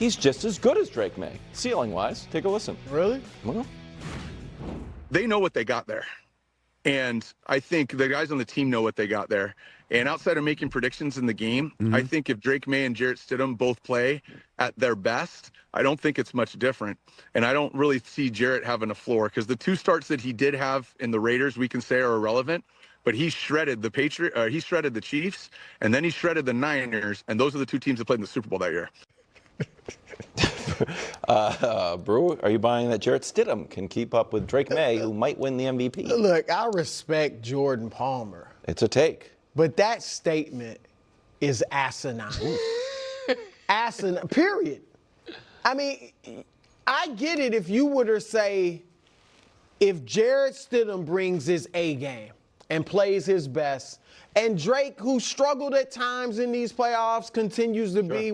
he's just as good as Drake Maye, ceiling-wise. Take a listen. Really? Well, they know what they got there. And I think the guys on the team know what they got there. And outside of making predictions in the game, I think if Drake Maye and Jarrett Stidham both play at their best, I don't think it's much different. And I don't really see Jarrett having a floor, because the 2 starts that he did have in the Raiders, we can say are irrelevant. But he shredded the he shredded the Chiefs, and then he shredded the Niners, and those are the 2 teams that played in the Super Bowl that year. Brew, are you buying that Jarrett Stidham can keep up with Drake Maye, who might win the MVP? Look, I respect Jordan Palmer, It's a take. but that statement is asinine. Asinine, period. I mean, I get it if you were to say, if Jarrett Stidham brings his A game and plays his best, and Drake, who struggled at times in these playoffs, continues to be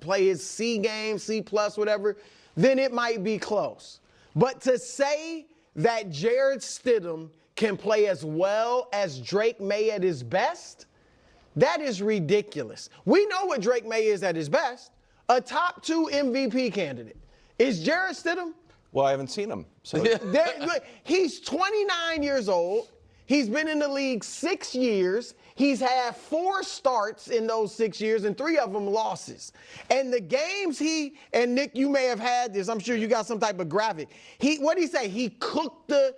play his C game, C plus, whatever, then it might be close. But to say that Jarrett Stidham can play as well as Drake Maye at his best, that is ridiculous. We know what Drake Maye is at his best, a top 2 MVP candidate. Is Jarrett Stidham? Well, I haven't seen him. So He's 29 years old. He's been in the league 6 years. He's had 4 starts in those 6 years, and 3 of them losses. And the games and Nick, you may have had this. I'm sure you got some type of graphic. What did he say? He cooked the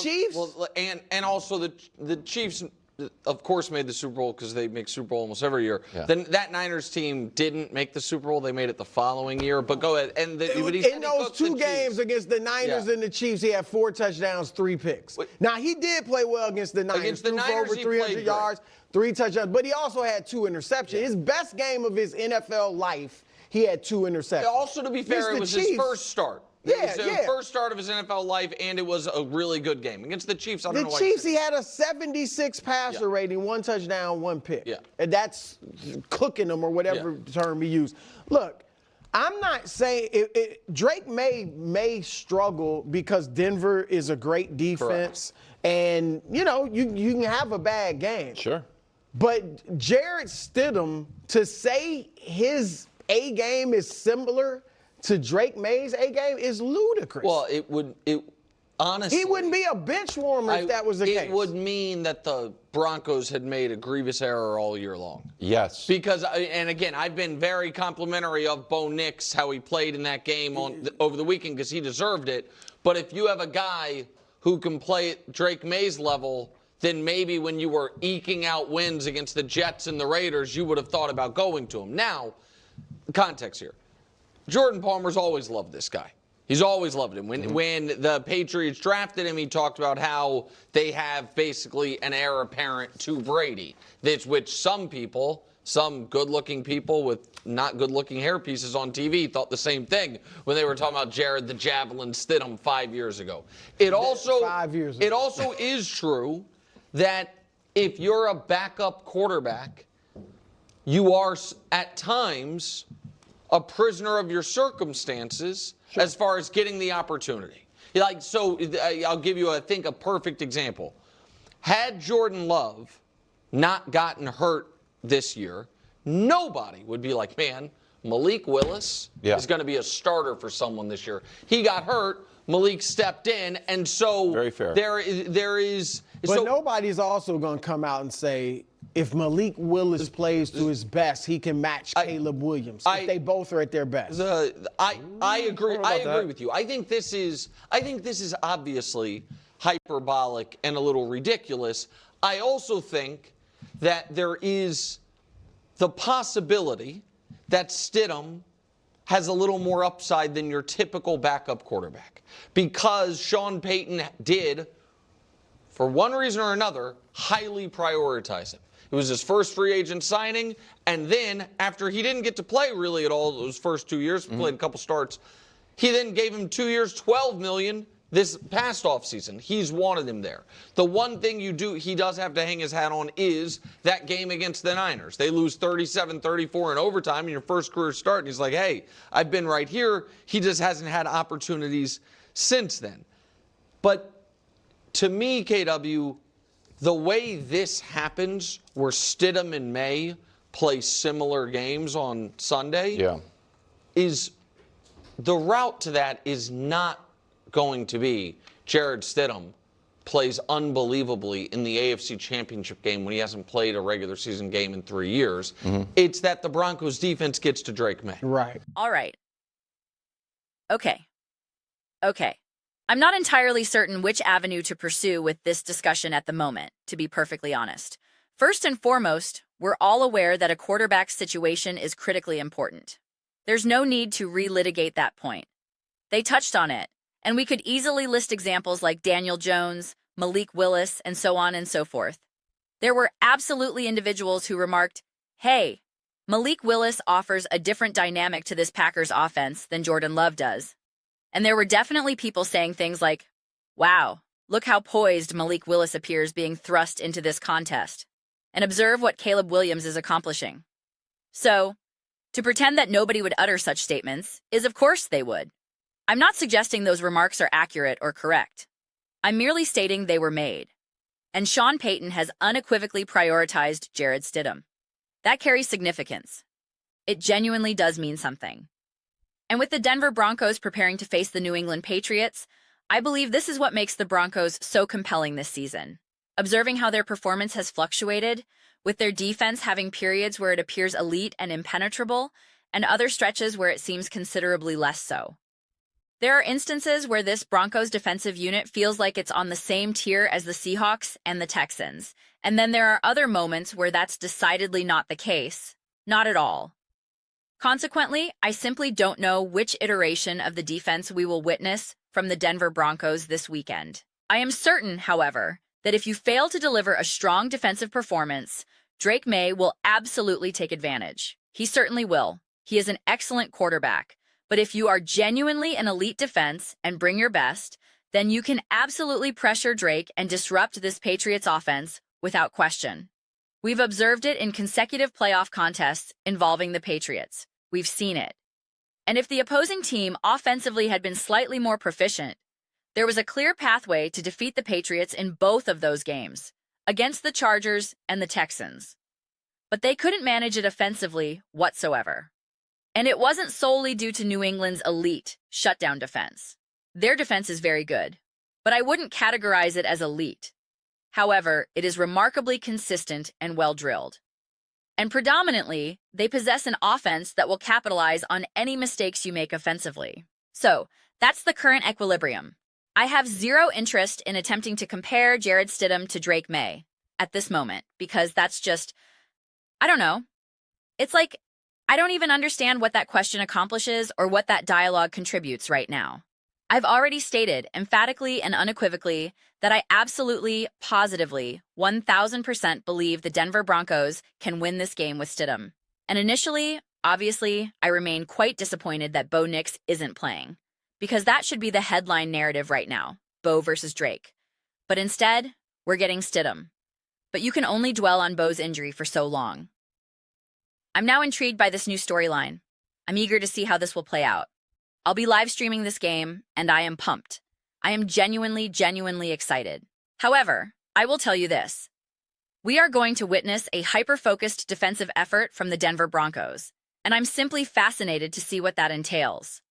Chiefs? Well, and also the Chiefs, of course, made the Super Bowl because they make Super Bowl almost every year. Yeah. Then that Niners team didn't make the Super Bowl. They made it the following year. But go ahead. And in those 2 games against the Niners and the Chiefs, he had 4 touchdowns, 3 picks. Now, he did play well against the Niners. Against the Niners, over 300 yards, 3 touchdowns. But he also had 2 interceptions. Yeah. His best game of his NFL life, he had 2 interceptions. Also, to be fair, it was his first start. Yeah, the first start of his NFL life, and it was a really good game. Against the Chiefs, I don't know why. The Chiefs, he had a 76 passer rating, 1 touchdown, 1 pick. Yeah. And that's cooking them, or whatever term he used. Look, I'm not saying Drake may struggle because Denver is a great defense. Correct. And, you can have a bad game. Sure. But Jarrett Stidham, to say his A game is similar to Drake Maye's A game is ludicrous. Well, honestly, he wouldn't be a bench warmer if that was the case. It would mean that the Broncos had made a grievous error all year long. Yes. Because, and again, I've been very complimentary of Bo Nix, how he played in that game over the weekend, because he deserved it. But if you have a guy who can play at Drake Maye's level, then maybe when you were eking out wins against the Jets and the Raiders, you would have thought about going to him. Now, context here. Jordan Palmer's always loved this guy. He's always loved him. When the Patriots drafted him, he talked about how they have basically an heir apparent to Brady, which some people, some good-looking people with not good-looking hair pieces on TV thought the same thing when they were talking about Jared the Javelin Stidham 5 years ago. It also 5 years ago. It also is true that if you're a backup quarterback, you are at times a prisoner of your circumstances as far as getting the opportunity. So I'll give you, I think, a perfect example. Had Jordan Love not gotten hurt this year, nobody would be like, man, Malik Willis is going to be a starter for someone this year. He got hurt. Malik stepped in, and so very fair. There is. But nobody's also going to come out and say, if Malik Willis plays to his best, he can match Caleb Williams. If they both are at their best. I agree. I agree with you. I think this is obviously hyperbolic and a little ridiculous. I also think that there is the possibility that Stidham has a little more upside than your typical backup quarterback, because Sean Payton did, for one reason or another, highly prioritize him. It was his first free agent signing, and then after he didn't get to play really at all those first 2 years, played a couple starts, he then gave him 2 years, $12 million this past offseason. He's wanted him there. The one thing he does have to hang his hat on is that game against the Niners. They lose 37-34 in overtime in your first career start, and he's like, hey, I've been right here. He just hasn't had opportunities since then. But to me, KW, the way this happens, where Stidham and Maye play similar games on Sunday, is the route to that is not going to be Jared Stidham plays unbelievably in the AFC Championship game when he hasn't played a regular season game in 3 years. It's that the Broncos defense gets to Drake Maye. Right. All right. Okay. I'm not entirely certain which avenue to pursue with this discussion at the moment, to be perfectly honest. First and foremost, we're all aware that a quarterback situation is critically important. There's no need to relitigate that point. They touched on it, and we could easily list examples like Daniel Jones, Malik Willis, and so on and so forth. There were absolutely individuals who remarked, "Hey, Malik Willis offers a different dynamic to this Packers offense than Jordan Love does." And there were definitely people saying things like, "Wow, look how poised Malik Willis appears being thrust into this contest. And observe what Caleb Williams is accomplishing." So, to pretend that nobody would utter such statements is of course they would. I'm not suggesting those remarks are accurate or correct. I'm merely stating they were made. And Sean Payton has unequivocally prioritized Jared Stidham. That carries significance. It genuinely does mean something. And with the Denver Broncos preparing to face the New England Patriots, I believe this is what makes the Broncos so compelling this season. Observing how their performance has fluctuated, with their defense having periods where it appears elite and impenetrable, and other stretches where it seems considerably less so. There are instances where this Broncos defensive unit feels like it's on the same tier as the Seahawks and the Texans, and then there are other moments where that's decidedly not the case. Not at all. Consequently, I simply don't know which iteration of the defense we will witness from the Denver Broncos this weekend. I am certain, however, that if you fail to deliver a strong defensive performance, Drake Maye will absolutely take advantage. He certainly will. He is an excellent quarterback. But if you are genuinely an elite defense and bring your best, then you can absolutely pressure Drake and disrupt this Patriots offense without question. We've observed it in consecutive playoff contests involving the Patriots. We've seen it. And if the opposing team offensively had been slightly more proficient, there was a clear pathway to defeat the Patriots in both of those games, against the Chargers and the Texans. But they couldn't manage it offensively whatsoever. And it wasn't solely due to New England's elite shutdown defense. Their defense is very good, but I wouldn't categorize it as elite. However, it is remarkably consistent and well-drilled. And predominantly, they possess an offense that will capitalize on any mistakes you make offensively. So, that's the current equilibrium. I have zero interest in attempting to compare Jared Stidham to Drake Maye at this moment, because that's just, I don't know. It's like, I don't even understand what that question accomplishes or what that dialogue contributes right now. I've already stated emphatically and unequivocally that I absolutely, positively, 1000% believe the Denver Broncos can win this game with Stidham. And initially, obviously, I remain quite disappointed that Bo Nix isn't playing, because that should be the headline narrative right now, Bo versus Drake. But instead, we're getting Stidham. But you can only dwell on Bo's injury for so long. I'm now intrigued by this new storyline. I'm eager to see how this will play out. I'll be live streaming this game, and I am pumped. I am genuinely excited. However, I will tell you this. We are going to witness a hyper-focused defensive effort from the Denver Broncos, and I'm simply fascinated to see what that entails.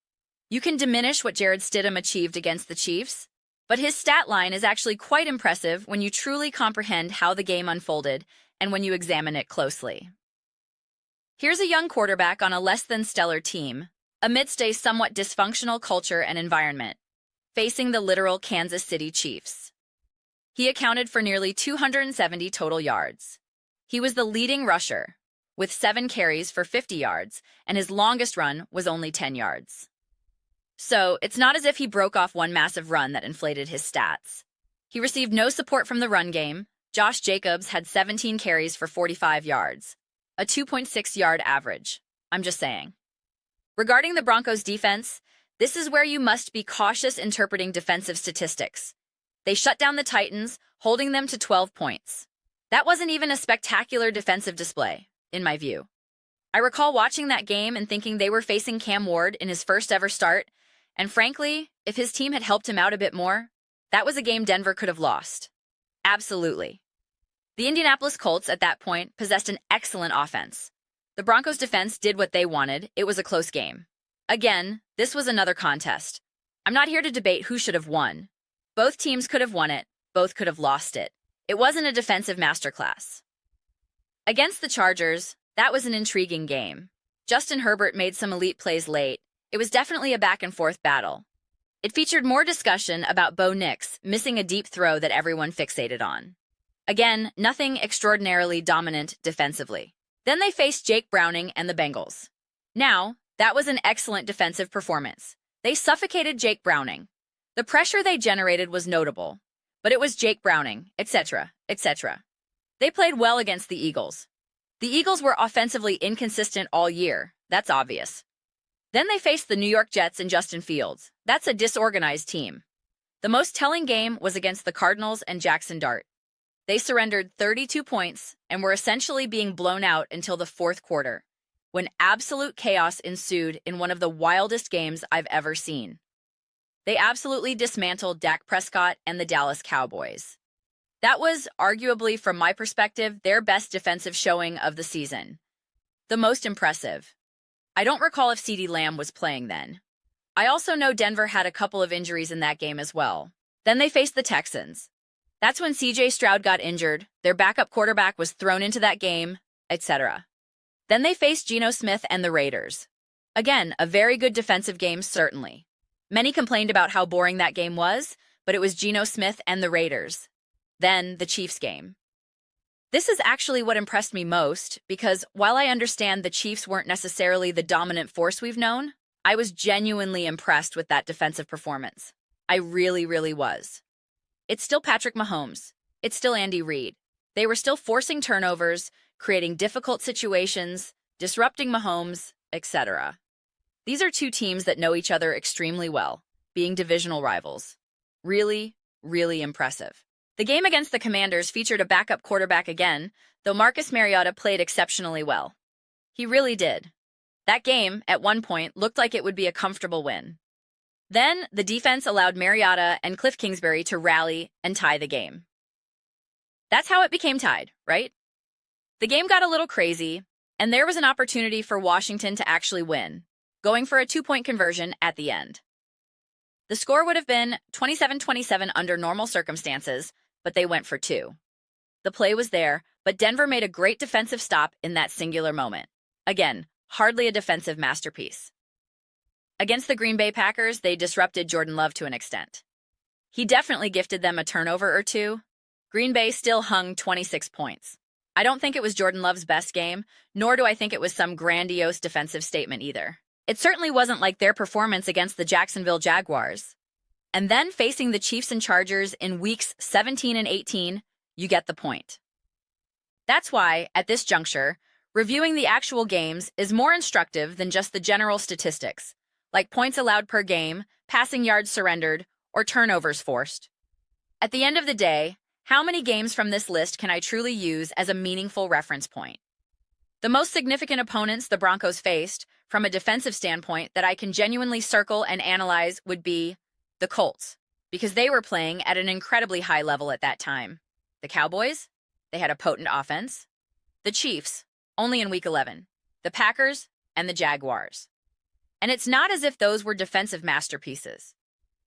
You can diminish what Jared Stidham achieved against the Chiefs, but his stat line is actually quite impressive when you truly comprehend how the game unfolded and when you examine it closely. Here's a young quarterback on a less-than-stellar team, amidst a somewhat dysfunctional culture and environment, facing the literal Kansas City Chiefs. He accounted for nearly 270 total yards. He was the leading rusher, with 7 carries for 50 yards, and his longest run was only 10 yards. So, it's not as if he broke off one massive run that inflated his stats. He received no support from the run game. Josh Jacobs had 17 carries for 45 yards, a 2.6-yard average. I'm just saying. Regarding the Broncos' defense, this is where you must be cautious interpreting defensive statistics. They shut down the Titans, holding them to 12 points. That wasn't even a spectacular defensive display, in my view. I recall watching that game and thinking they were facing Cam Ward in his first ever start, and frankly, if his team had helped him out a bit more, that was a game Denver could have lost. Absolutely. The Indianapolis Colts at that point possessed an excellent offense. The Broncos' defense did what they wanted. It was a close game. Again, this was another contest. I'm not here to debate who should have won. Both teams could have won it, both could have lost it. It wasn't a defensive masterclass. Against the Chargers, that was an intriguing game. Justin Herbert made some elite plays late. It was definitely a back-and-forth battle. It featured more discussion about Bo Nix missing a deep throw that everyone fixated on. Again, nothing extraordinarily dominant defensively. Then they faced Jake Browning and the Bengals. Now, that was an excellent defensive performance. They suffocated Jake Browning. The pressure they generated was notable, but it was Jake Browning, etc., etc. They played well against the Eagles. The Eagles were offensively inconsistent all year. That's obvious. Then they faced the New York Jets and Justin Fields. That's a disorganized team. The most telling game was against the Cardinals and Jackson Dart. They surrendered 32 points and were essentially being blown out until the fourth quarter, when absolute chaos ensued in one of the wildest games I've ever seen. They absolutely dismantled Dak Prescott and the Dallas Cowboys. That was, arguably from my perspective, their best defensive showing of the season. The most impressive. I don't recall if CeeDee Lamb was playing then. I also know Denver had a couple of injuries in that game as well. Then they faced the Texans. That's when CJ Stroud got injured, their backup quarterback was thrown into that game, etc. Then they faced Geno Smith and the Raiders. Again, a very good defensive game, certainly. Many complained about how boring that game was, but it was Geno Smith and the Raiders. Then the Chiefs game. This is actually what impressed me most, because while I understand the Chiefs weren't necessarily the dominant force we've known, I was genuinely impressed with that defensive performance. I really, really was. It's still Patrick Mahomes. It's still Andy Reid. They were still forcing turnovers, creating difficult situations, disrupting Mahomes, etc. These are two teams that know each other extremely well, being divisional rivals. Really, really impressive. The game against the Commanders featured a backup quarterback again, though Marcus Mariota played exceptionally well. He really did. That game, at one point, looked like it would be a comfortable win. Then, the defense allowed Mariota and Cliff Kingsbury to rally and tie the game. That's how it became tied, right? The game got a little crazy, and there was an opportunity for Washington to actually win, going for a 2-point conversion at the end. The score would have been 27-27 under normal circumstances, but they went for 2. The play was there, but Denver made a great defensive stop in that singular moment. Again, hardly a defensive masterpiece. Against the Green Bay Packers, they disrupted Jordan Love to an extent. He definitely gifted them a turnover or two. Green Bay still hung 26 points. I don't think it was Jordan Love's best game, nor do I think it was some grandiose defensive statement either. It certainly wasn't like their performance against the Jacksonville Jaguars. And then facing the Chiefs and Chargers in weeks 17 and 18, you get the point. That's why, at this juncture, reviewing the actual games is more instructive than just the general statistics, like points allowed per game, passing yards surrendered, or turnovers forced. At the end of the day, how many games from this list can I truly use as a meaningful reference point? The most significant opponents the Broncos faced, from a defensive standpoint, that I can genuinely circle and analyze would be the Colts, because they were playing at an incredibly high level at that time. The Cowboys, they had a potent offense. The Chiefs, only in Week 11. The Packers, and the Jaguars. And it's not as if those were defensive masterpieces.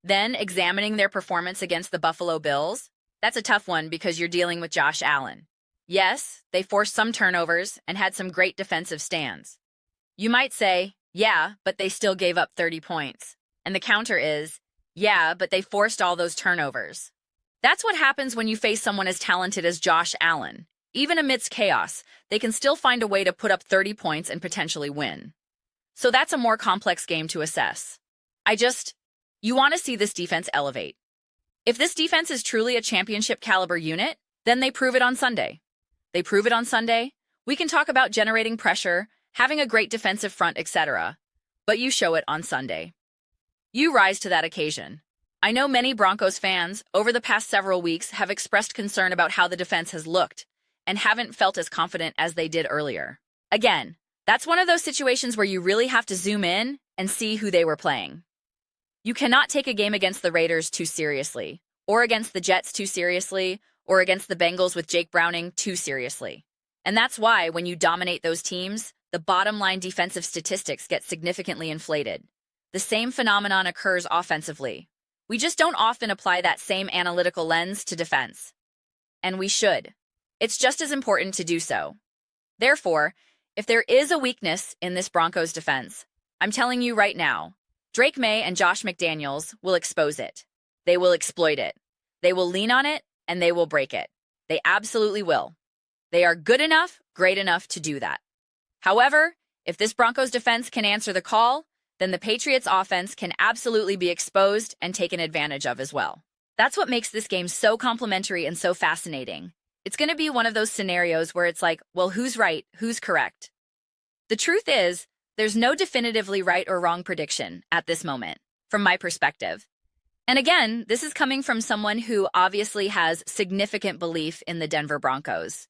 Then, examining their performance against the Buffalo Bills, that's a tough one because you're dealing with Josh Allen. Yes, they forced some turnovers and had some great defensive stands. You might say, yeah, but they still gave up 30 points. And the counter is, yeah, but they forced all those turnovers. That's what happens when you face someone as talented as Josh Allen. Even amidst chaos, they can still find a way to put up 30 points and potentially win. So that's a more complex game to assess. You want to see this defense elevate. If this defense is truly a championship caliber unit, then they prove it on Sunday. They prove it on Sunday. We can talk about generating pressure, having a great defensive front, etc. But you show it on Sunday. You rise to that occasion. I know many Broncos fans over the past several weeks have expressed concern about how the defense has looked and haven't felt as confident as they did earlier. Again, that's one of those situations where you really have to zoom in and see who they were playing. You cannot take a game against the Raiders too seriously, or against the Jets too seriously, or against the Bengals with Jake Browning too seriously. And that's why, when you dominate those teams, the bottom line defensive statistics get significantly inflated. The same phenomenon occurs offensively. We just don't often apply that same analytical lens to defense. And we should. It's just as important to do so. Therefore, if there is a weakness in this Broncos defense, I'm telling you right now, Drake Maye and Josh McDaniels will expose it. They will exploit it. They will lean on it, and they will break it. They absolutely will. They are good enough, great enough to do that. However, if this Broncos defense can answer the call, then the Patriots offense can absolutely be exposed and taken advantage of as well. That's what makes this game so complimentary and so fascinating. It's going to be one of those scenarios where it's like, well, who's right? Who's correct? The truth is, there's no definitively right or wrong prediction at this moment, from my perspective. And again, this is coming from someone who obviously has significant belief in the Denver Broncos.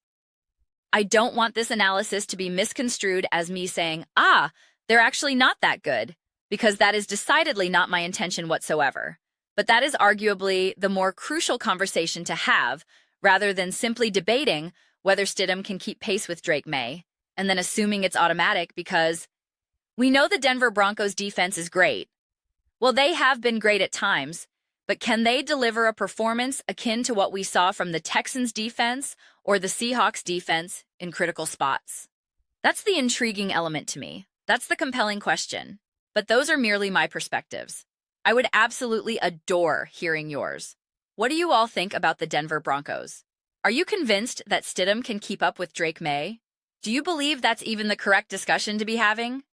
I don't want this analysis to be misconstrued as me saying, they're actually not that good, because that is decidedly not my intention whatsoever. But that is arguably the more crucial conversation to have, rather than simply debating whether Stidham can keep pace with Drake Maye, and then assuming it's automatic because we know the Denver Broncos defense is great. Well, they have been great at times, but can they deliver a performance akin to what we saw from the Texans defense or the Seahawks defense in critical spots? That's the intriguing element to me. That's the compelling question. But those are merely my perspectives. I would absolutely adore hearing yours. What do you all think about the Denver Broncos? Are you convinced that Stidham can keep up with Drake Maye? Do you believe that's even the correct discussion to be having?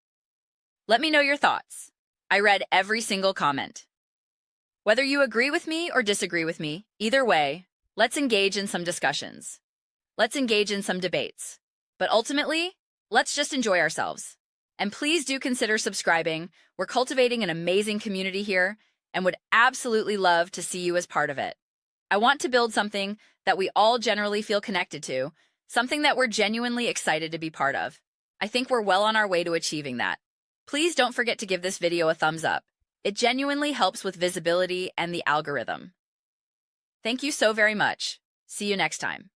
Let me know your thoughts. I read every single comment. Whether you agree with me or disagree with me, either way, let's engage in some discussions. Let's engage in some debates. But ultimately, let's just enjoy ourselves. And please do consider subscribing. We're cultivating an amazing community here and would absolutely love to see you as part of it. I want to build something that we all generally feel connected to, something that we're genuinely excited to be part of. I think we're well on our way to achieving that. Please don't forget to give this video a thumbs up. It genuinely helps with visibility and the algorithm. Thank you so very much. See you next time.